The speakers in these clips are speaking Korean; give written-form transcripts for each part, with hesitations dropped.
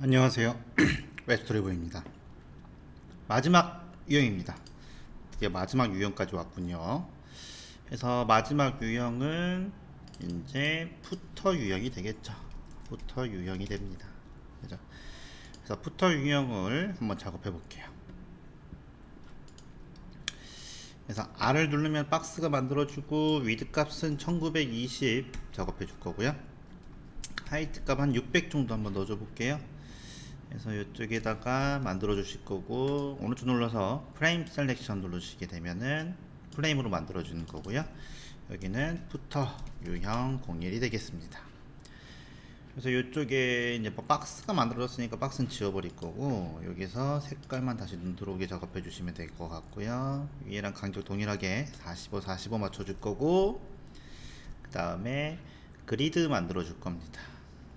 안녕하세요. 웹스토리보입니다. 마지막 유형입니다. 드디어 마지막 유형까지 왔군요. 그래서 마지막 유형은 이제 푸터 유형이 되겠죠. 푸터 유형이 됩니다. 그죠? 그래서 푸터 유형을 한번 작업해 볼게요. 그래서 R을 누르면 박스가 만들어주고 위드 값은 1920 작업해 줄 거고요. 하이트 값 한 600 정도 한번 넣어줘 볼게요. 그래서 이쪽에다가 만들어 주실 거고, 오른쪽 눌러서 프레임 셀렉션 누르시게 되면은 프레임으로 만들어 주는 거고요. 여기는 푸터 유형 01이 되겠습니다. 그래서 이쪽에 이제 뭐 박스가 만들어졌으니까 박스는 지워버릴 거고, 여기서 색깔만 다시 눈 들어오게 작업해 주시면 될 것 같고요. 위에랑 간격 동일하게 45, 45 맞춰 줄 거고, 그 다음에 그리드 만들어 줄 겁니다.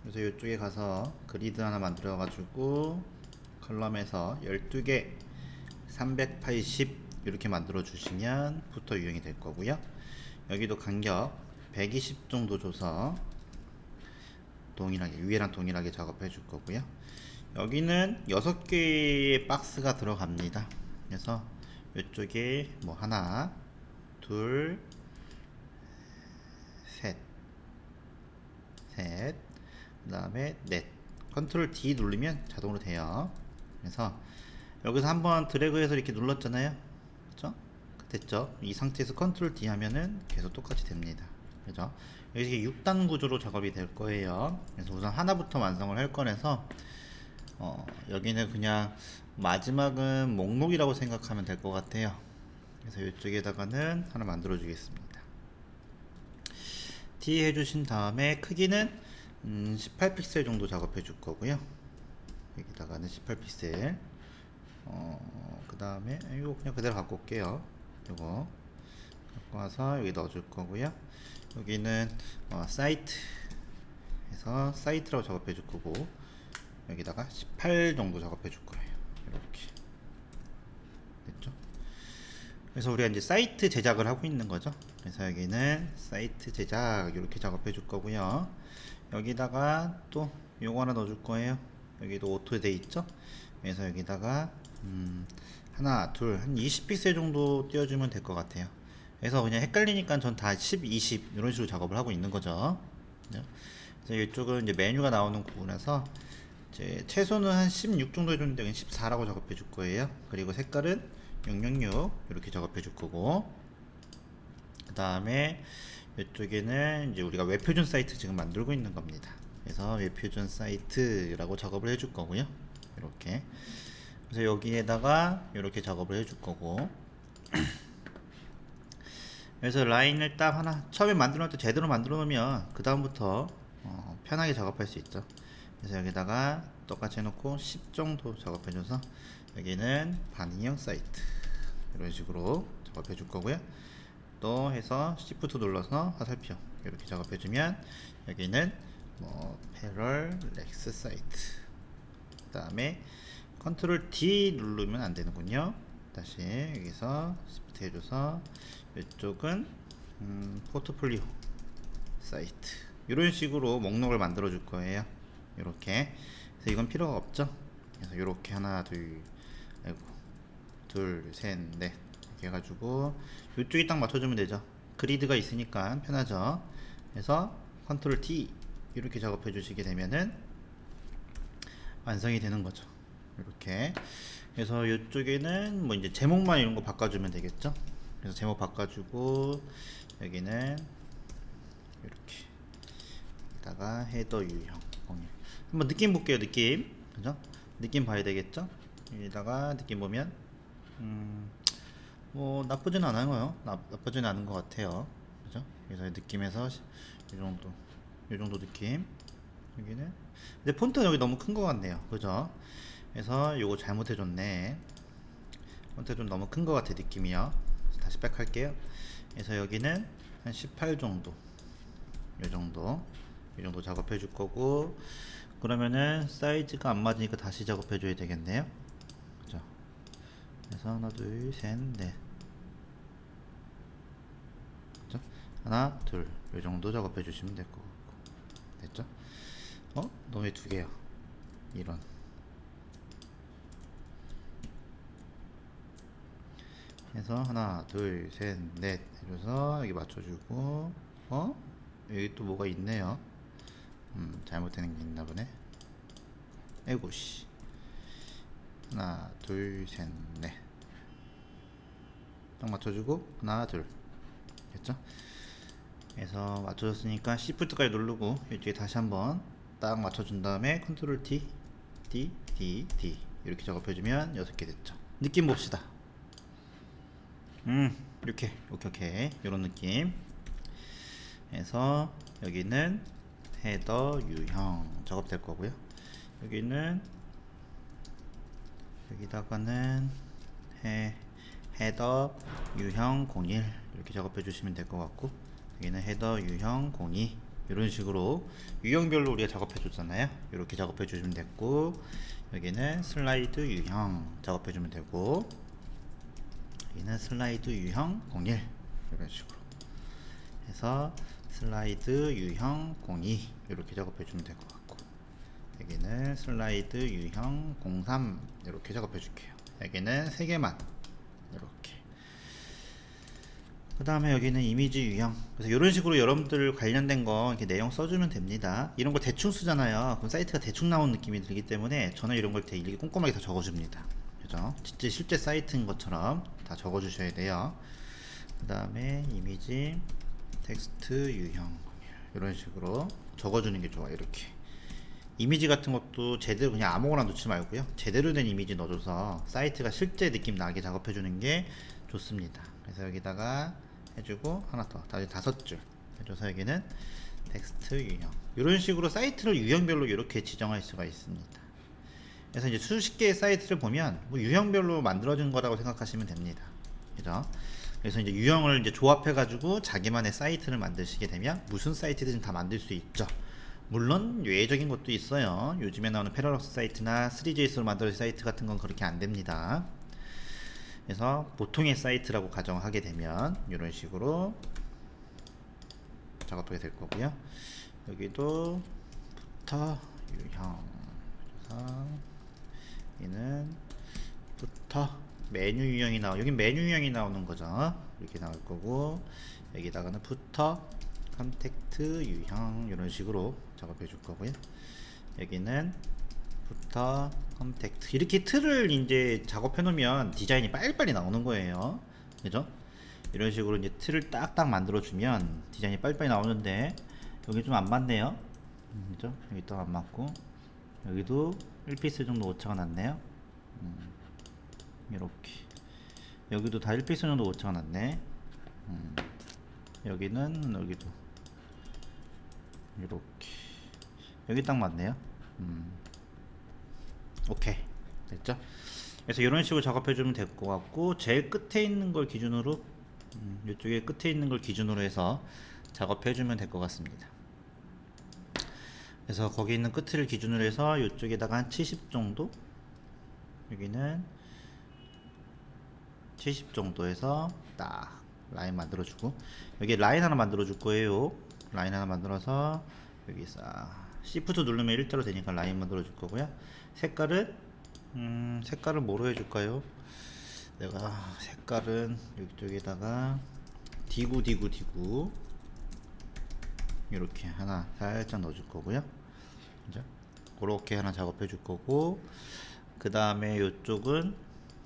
그래서 이쪽에 가서 그리드 하나 만들어 가지고 컬럼에서 12개 380 이렇게 만들어 주시면 푸터 유형이 될 거고요. 여기도 간격 120 정도 줘서 동일하게 위에랑 동일하게 작업해 줄 거고요. 여기는 6개의 박스가 들어갑니다. 그래서 이쪽에 뭐 하나 둘 셋 그 다음에 넷, 컨트롤 D 누르면 자동으로 돼요. 그래서 여기서 한번 드래그해서 이렇게 눌렀잖아요. 그죠? 됐죠? 이 상태에서 컨트롤 D 하면은 계속 똑같이 됩니다. 그죠? 여기 6단 구조로 작업이 될 거예요. 그래서 우선 하나부터 완성을 할 거라서 여기는 그냥 마지막은 목록이라고 생각하면 될 것 같아요. 그래서 이쪽에다가는 하나 만들어 주겠습니다. T 해주신 다음에 크기는 18픽셀 정도 작업해 줄 거고요. 여기다가는 18픽셀. 그 다음에 이거 그냥 그대로 갖고 올게요. 이거 갖고 와서 여기 넣어 줄 거고요. 여기는 사이트 해서 사이트라고 작업해 줄 거고, 여기다가 18 정도 작업해 줄 거예요. 이렇게 됐죠? 그래서 우리가 이제 사이트 제작을 하고 있는 거죠. 그래서 여기는 사이트 제작 이렇게 작업해 줄 거고요. 여기다가 또 요거 하나 넣어 줄 거예요. 여기도 오토 돼 있죠. 그래서 여기다가 하나 둘 한 20픽셀 정도 띄워주면 될 것 같아요. 그래서 그냥 헷갈리니까 전 다 10, 20 이런 식으로 작업을 하고 있는 거죠. 그래서 이쪽은 이제 메뉴가 나오는 구분에서 이제 최소는 한 16 정도 해줬는데 14라고 작업해 줄 거예요. 그리고 색깔은 006 이렇게 작업해 줄 거고, 그 다음에 이쪽에는 이제 우리가 웹표준 사이트 지금 만들고 있는 겁니다. 그래서 웹표준 사이트라고 작업을 해줄 거고요. 이렇게. 그래서 여기에다가 이렇게 작업을 해줄 거고, 그래서 라인을 딱 하나 처음에 만들어 놓을 때 제대로 만들어 놓으면 그 다음부터 편하게 작업할 수 있죠. 그래서 여기다가 똑같이 해놓고 10 정도 작업해줘서 여기는 반인형 사이트 이런 식으로 작업해 줄 거고요. 또 해서 Shift 눌러서 화살표 이렇게 작업해주면 여기는 뭐 패럴 렉스 사이트, 그 다음에 컨트롤 D 누르면 안 되는군요. 다시 여기서 Shift 해줘서 이쪽은 포트폴리오 사이트 이런 식으로 목록을 만들어 줄 거예요. 이렇게. 그래서 이건 필요가 없죠. 그래서 이렇게 하나 둘 셋 넷 이렇게 해가지고 이쪽에 딱 맞춰주면 되죠. 그리드가 있으니까 편하죠. 그래서 컨트롤 T 이렇게 작업해 주시게 되면은 완성이 되는 거죠. 이렇게. 그래서 이쪽에는 뭐 이제 제목만 이런 거 바꿔주면 되겠죠. 그래서 제목 바꿔주고 여기는 이렇게 여기다가 헤더 유형 01. 한번 느낌 볼게요. 느낌. 그죠? 느낌 봐야 되겠죠? 여기다가 느낌 보면 뭐 나쁘진 않아요. 나쁘진 않은 것 같아요. 그죠? 그래서 느낌에서 이 정도 느낌. 여기는 근데 폰트는 여기 너무 큰 것 같네요. 그죠? 그래서 요거 잘못해줬네. 폰트 좀 너무 큰 것 같아 느낌이요. 다시 백 할게요. 그래서 여기는 한 18 정도, 이 정도 작업해 줄 거고, 그러면은 사이즈가 안 맞으니까 다시 작업해 줘야 되겠네요. 그죠? 그래서 하나 둘 셋 넷, 그죠? 하나 둘 이 정도 작업해 주시면 될 것 같고, 됐죠? 너 왜 두 개야? 이런. 해서 하나 둘 셋 넷 해줘서 여기 맞춰주고, 여기 또 뭐가 있네요. 잘못되는 게 있나 보네. 에고씨. 하나 둘 셋 넷 딱 맞춰주고 하나 둘 됐죠? 그래서 맞춰줬으니까 Shift까지 누르고 이쪽에 다시 한번 딱 맞춰준 다음에 컨트롤 T D D D 이렇게 작업해주면 6개 됐죠. 느낌 봅시다. 이렇게 오케이 이런 느낌. 그래서 여기는 헤더 유형 작업될 거고요. 여기는 여기다가는 헤더 유형 01 이렇게 작업해 주시면 될 것 같고, 여기는 헤더 유형 02 이런 식으로 유형별로 우리가 작업해 줬잖아요. 이렇게 작업해 주시면 됐고, 여기는 슬라이드 유형 작업해 주면 되고, 여기는 슬라이드 유형 01 이런 식으로 해서 슬라이드 유형 02 이렇게 작업해 주면 될 것 같고, 여기는 슬라이드 유형 03 이렇게 작업해 줄게요. 여기는 3개만 이렇게. 그 다음에 여기는 이미지 유형. 그래서 이런 식으로 여러분들 관련된 거 이렇게 내용 써주면 됩니다. 이런 거 대충 쓰잖아요. 그럼 사이트가 대충 나온 느낌이 들기 때문에 저는 이런 걸 되게 꼼꼼하게 다 적어줍니다. 그죠? 진짜 실제 사이트인 것처럼 다 적어주셔야 돼요. 그 다음에 이미지 텍스트 유형 이런 식으로 적어주는 게 좋아요. 이렇게 이미지 같은 것도 제대로 그냥 아무거나 넣지 말고요, 제대로 된 이미지 넣어줘서 사이트가 실제 느낌 나게 작업해주는 게 좋습니다. 그래서 여기다가 해주고 하나 더, 다시 5줄 해줘서 여기는 텍스트 유형. 이런 식으로 사이트를 유형별로 이렇게 지정할 수가 있습니다. 그래서 이제 수십 개의 사이트를 보면 뭐 유형별로 만들어진 거라고 생각하시면 됩니다. 그죠? 그래서 이제 유형을 이제 조합해가지고 자기만의 사이트를 만드시게 되면 무슨 사이트든 다 만들 수 있죠. 물론 외적인 것도 있어요. 요즘에 나오는 패러독스 사이트나 3JS로 만들어진 사이트 같은 건 그렇게 안 됩니다. 그래서 보통의 사이트라고 가정하게 되면 이런 식으로 작업하게 될 거고요. 여기도 부터 유형, 그래서 얘는 부터 메뉴 유형이 여긴 메뉴 유형이 나오는 거죠. 이렇게 나올 거고, 여기다가는 부터 컨택트 유형 이런 식으로 작업해 줄 거고요. 여기는 부터 컨택트, 이렇게 틀을 이제 작업해 놓으면 디자인이 빨리빨리 나오는 거예요. 그죠? 이런 식으로 이제 틀을 딱딱 만들어 주면 디자인이 빨리빨리 나오는데, 여기 좀 안 맞네요. 그죠? 여기 또 안 맞고, 여기도 1피스 정도 오차가 났네요. 이렇게 여기도 다 1피스 정도 오차가 났네. 여기도 이렇게 여기 딱 맞네요. 오케이 됐죠? 그래서 이런 식으로 작업해 주면 될 것 같고, 제일 끝에 있는 걸 기준으로 이쪽에 끝에 있는 걸 기준으로 해서 작업해 주면 될 것 같습니다. 그래서 거기 있는 끝을 기준으로 해서 이쪽에다가 한 70 정도, 여기는 70 정도 해서 딱 라인 만들어 주고, 여기 라인 하나 만들어 줄 거예요. 라인 하나 만들어서 여기 Shift 누르면 일자로 되니까 라인 만들어 줄 거고요. 색깔을 뭐로 해줄까요? 내가 색깔은 이쪽에다가 디구 이렇게 하나 살짝 넣어 줄 거고요. 그죠? 그렇게 하나 작업해 줄 거고, 그 다음에 이쪽은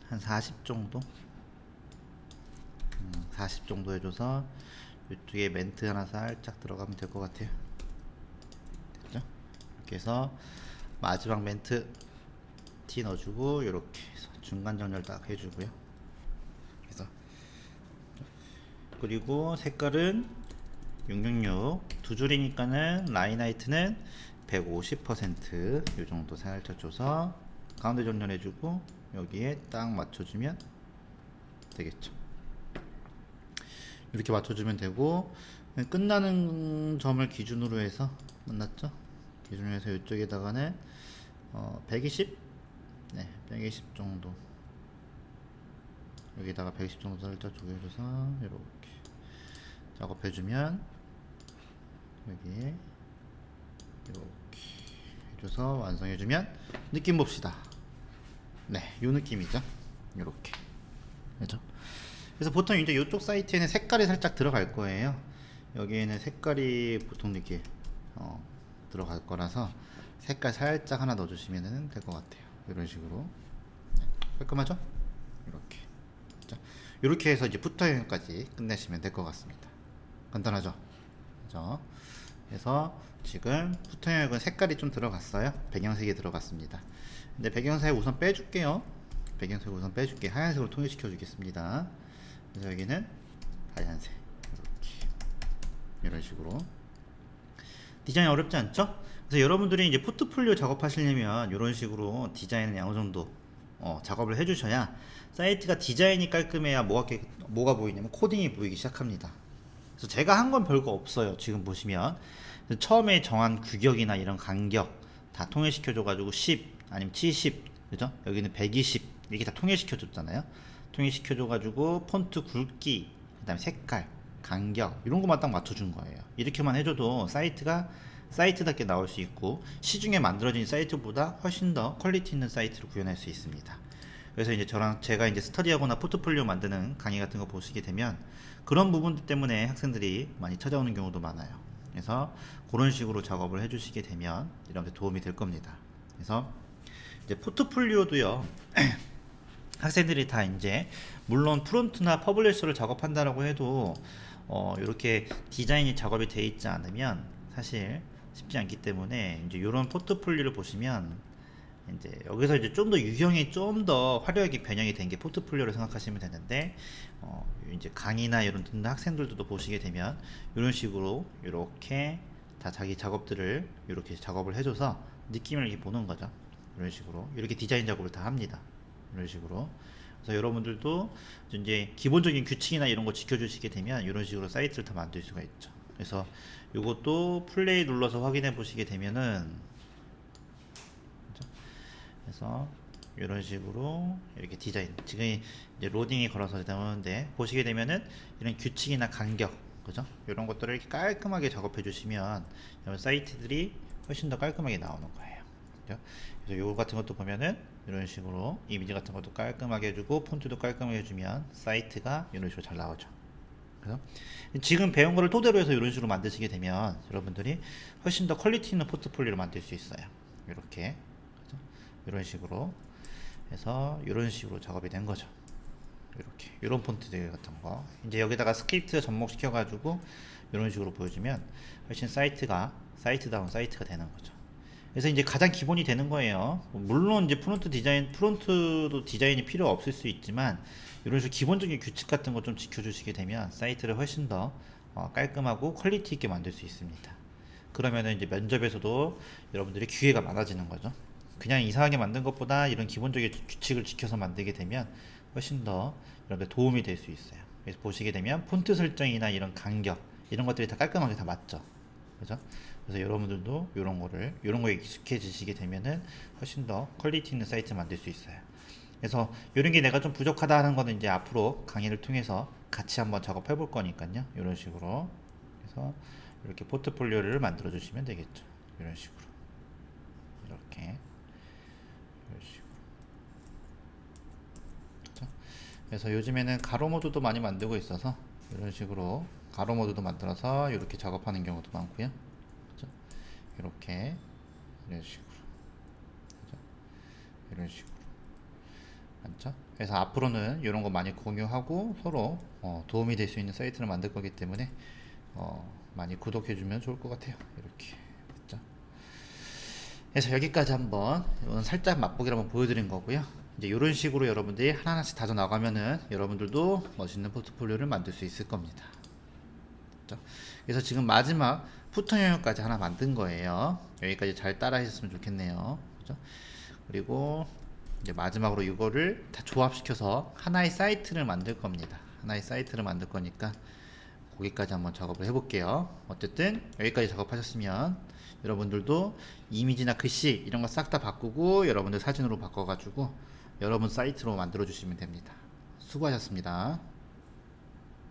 한 40 정도, 40 정도 해줘서 이쪽에 멘트 하나 살짝 들어가면 될 것 같아요. 됐죠? 이렇게 해서 마지막 멘트 T 넣어주고, 이렇게 해서 중간 정렬 딱 해주고요. 그래서 그리고 색깔은 666 두 줄이니까는 라인 하이트는 150% 요정도 살짝 줘서 가운데 정렬해주고 여기에 딱 맞춰주면 되겠죠. 이렇게 맞춰주면 되고, 끝나는 점을 기준으로 해서, 끝났죠? 기준으로 해서 이쪽에다가는 120? 네, 120 정도, 여기다가 120 정도 살짝 조여줘서 이렇게 작업해주면 여기에 이렇게 줘서 완성해주면 느낌 봅시다. 네, 요 느낌이죠. 요렇게. 그죠? 그래서 보통 이제 이쪽 사이트에는 색깔이 살짝 들어갈 거예요. 여기에는 색깔이 보통 이렇게 들어갈 거라서 색깔 살짝 하나 넣어주시면 될 것 같아요. 이런 식으로. 네, 깔끔하죠? 이렇게. 자, 이렇게 해서 이제 푸터형까지 끝내시면 될 것 같습니다. 간단하죠? 그죠? 그래서 지금 푸터형은 색깔이 좀 들어갔어요. 배경색이 들어갔습니다. 근데 배경색 우선 빼줄게요. 배경색 우선 빼줄게. 하얀색으로 통일시켜 주겠습니다. 그래서 여기는 하얀색 이렇게 이런 식으로. 디자인 어렵지 않죠? 그래서 여러분들이 이제 포트폴리오 작업하시려면 이런 식으로 디자인을 어느 정도 작업을 해주셔야 사이트가 디자인이 깔끔해야 뭐가 보이냐면 코딩이 보이기 시작합니다. 그래서 제가 한 건 별거 없어요. 지금 보시면 처음에 정한 규격이나 이런 간격 다 통일시켜 줘가지고 10 아니면 70 그죠? 여기는 120 이렇게 다 통일시켜 줬잖아요. 통일시켜 줘가지고 폰트 굵기 그 다음에 색깔 간격 이런 것만 딱 맞춰준 거예요. 이렇게만 해줘도 사이트답게 나올 수 있고 시중에 만들어진 사이트보다 훨씬 더 퀄리티 있는 사이트를 구현할 수 있습니다. 그래서 이제 제가 이제 스터디하거나 포트폴리오 만드는 강의 같은 거 보시게 되면 그런 부분들 때문에 학생들이 많이 찾아오는 경우도 많아요. 그래서 그런 식으로 작업을 해주시게 되면 이런 도움이 될 겁니다. 그래서 이제 포트폴리오도요. 학생들이 다 이제 물론 프론트나 퍼블리셔를 작업한다라고 해도 이렇게 디자인이 작업이 돼 있지 않으면 사실 쉽지 않기 때문에 이제 이런 포트폴리오를 보시면 이제 여기서 이제 좀 더 유형이 좀 더 화려하게 변형이 된 게 포트폴리오를 생각하시면 되는데 이제 강의나 이런 듣는 학생들도 보시게 되면 이런 식으로 이렇게 다 자기 작업들을 이렇게 작업을 해줘서 느낌을 이렇게 보는 거죠. 이런 식으로 이렇게 디자인 작업을 다 합니다. 이런 식으로. 그래서 여러분들도 이제 기본적인 규칙이나 이런 거 지켜주시게 되면 이런 식으로 사이트를 다 만들 수가 있죠. 그래서 이것도 플레이 눌러서 확인해 보시게 되면은 그래서 이런 식으로 이렇게 디자인 지금 이제 로딩이 걸어서 나오는데 보시게 되면은 이런 규칙이나 간격 그죠? 이런 것들을 이렇게 깔끔하게 작업해 주시면 사이트들이 훨씬 더 깔끔하게 나오는 거예요. 그죠? 그래서 요거 같은 것도 보면은 이런 식으로 이미지 같은 것도 깔끔하게 해주고 폰트도 깔끔하게 해주면 사이트가 이런 식으로 잘 나오죠. 그래서 지금 배운 거를 토대로 해서 이런 식으로 만드시게 되면 여러분들이 훨씬 더 퀄리티 있는 포트폴리오를 만들 수 있어요. 이렇게 그죠? 이런 식으로 해서 이런 식으로 작업이 된 거죠. 이렇게 이런 폰트들 같은 거 이제 여기다가 스크립트 접목시켜 가지고 이런 식으로 보여주면 훨씬 사이트다운 사이트가 되는 거죠. 그래서 이제 가장 기본이 되는 거예요. 물론 이제 프론트도 디자인이 필요 없을 수 있지만 이런 식으로 기본적인 규칙 같은 거 좀 지켜주시게 되면 사이트를 훨씬 더 깔끔하고 퀄리티 있게 만들 수 있습니다. 그러면은 이제 면접에서도 여러분들이 기회가 많아지는 거죠. 그냥 이상하게 만든 것보다 이런 기본적인 규칙을 지켜서 만들게 되면 훨씬 더 여러분들 도움이 될 수 있어요. 그래서 보시게 되면 폰트 설정이나 이런 간격 이런 것들이 다 깔끔하게 다 맞죠. 그죠? 그래서 여러분들도 이런 거에 익숙해지시게 되면은 훨씬 더 퀄리티 있는 사이트 만들 수 있어요. 그래서 이런 게 내가 좀 부족하다 하는 거는 이제 앞으로 강의를 통해서 같이 한번 작업해 볼 거니까요. 이런 식으로. 그래서 이렇게 포트폴리오를 만들어 주시면 되겠죠. 이런 식으로. 이렇게. 이런 식으로. 그렇죠? 그래서 요즘에는 가로 모드도 많이 만들고 있어서 이런 식으로 가로 모드도 만들어서 이렇게 작업하는 경우도 많고요. 그렇죠? 이렇게 이런 식으로. 그렇죠? 이런 식으로. 맞죠? 그래서 앞으로는 이런 거 많이 공유하고 서로 도움이 될 수 있는 사이트를 만들 거기 때문에 많이 구독해주면 좋을 것 같아요. 이렇게 됐죠? 그래서 여기까지 한번 살짝 맛보기를 한번 보여드린 거고요. 이제 이런 식으로 여러분들이 하나하나씩 다져 나가면은 여러분들도 멋있는 포트폴리오를 만들 수 있을 겁니다. 그렇죠? 그래서 지금 마지막 푸터 영역까지 하나 만든 거예요. 여기까지 잘 따라 하셨으면 좋겠네요. 그렇죠? 그리고 이제 마지막으로 이거를 다 조합시켜서 하나의 사이트를 만들 겁니다. 하나의 사이트를 만들 거니까 거기까지 한번 작업을 해볼게요. 어쨌든 여기까지 작업하셨으면 여러분들도 이미지나 글씨 이런 거 싹 다 바꾸고 여러분들 사진으로 바꿔가지고 여러분 사이트로 만들어 주시면 됩니다. 수고하셨습니다.